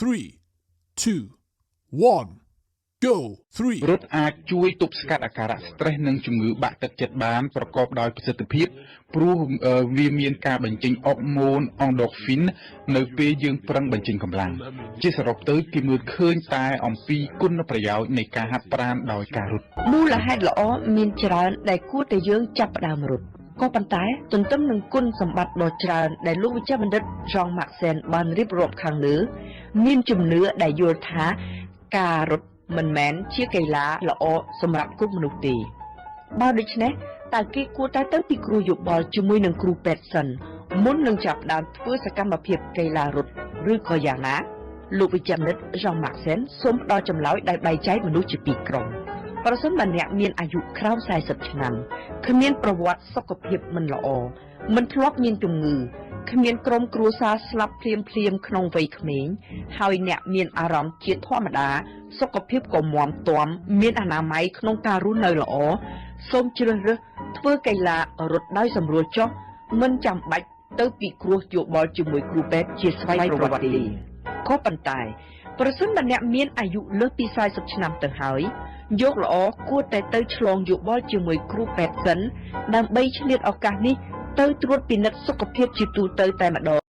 3, 2, 1, go. 3. រត់អាចជួយទប់ស្កាត់អាការៈ stress និងជំងឺបាក់ទឹកចិត្តបានប្រកបដោយប្រសិទ្ធភាពព្រោះវាមានការបញ្ចេញអុកម៉ូន endorphin នៅពេលយើងប្រឹងបញ្ចេញកម្លាំងជាសរុបទៅគេមើលឃើញតែអំពីគុណប្រយោជន៍នៃការហាត់ប្រាណដោយការរត់ មូលហេតុល្អមានច្រើនដែលគួរតែយើងចាប់ផ្ដើមរត់ក៏ប៉ុន្តែទន្ទឹមនឹងគុណសម្បត្តិដ៏ច្រើនដែលលោកវិជ្ជបណ្ឌិត Jean Maxen បានរៀបរាប់ខាងលើមានជំនឿដែលយល់ថាការរត់មិនមែនជាកីឡាល្អសម្រាប់គ្រប់មនុស្សទេបើដូច្នេះតើគេគួរតែទៅពិគ្រោះយោបល់ជាមួយនឹងគ្រូពេទ្យសិនមុននឹងចាប់ផ្ដើមធ្វើសកម្មភាពកីឡារត់ឬក៏យ៉ាងណាលោកវិជ្ជបណ្ឌិត Jean Maxen សូមផ្ដល់ចម្លើយដោយបែងចែកមនុស្សជាពីរក្រុមប្រសិនបើអ្នកមានអាយុក្រោម40ឆ្នាំគ្មានប្រវត្តិសុខភាពមិនល្អមិនធ្លាប់មានជំងឺគ្មានក្រុមគ្រួសារស្លាប់ភ្លាមក្នុងវ័យក្មេងហើយអ្នកមានអារម្មណ៍ជាធម្មតាសុខភាពក៏មាំទាំមានអនាម័យក្នុងការរស់នៅល្អសូមជ្រើសរើសធ្វើកីឡារត់ដោយសម្រួលចុះមិនចាំបាច់ទៅពិគ្រោះយោបល់ជាមួយគ្រូពេទ្យជាស្វ័យប្រវត្តិទេក៏ប៉ុន្តែប្រសិនបើអ្នកមានអាយុលើសពី40ឆ្នាំទៅហើយយកល្អគួរតែទៅឆ្លងយោបល់ជាមួយគ្រូពេទ្យសិនដើម្បីឆ្លៀតឱកាសនេះទៅត្រួតពិនិត្យសុខភាពជាទូទៅតែម្ដ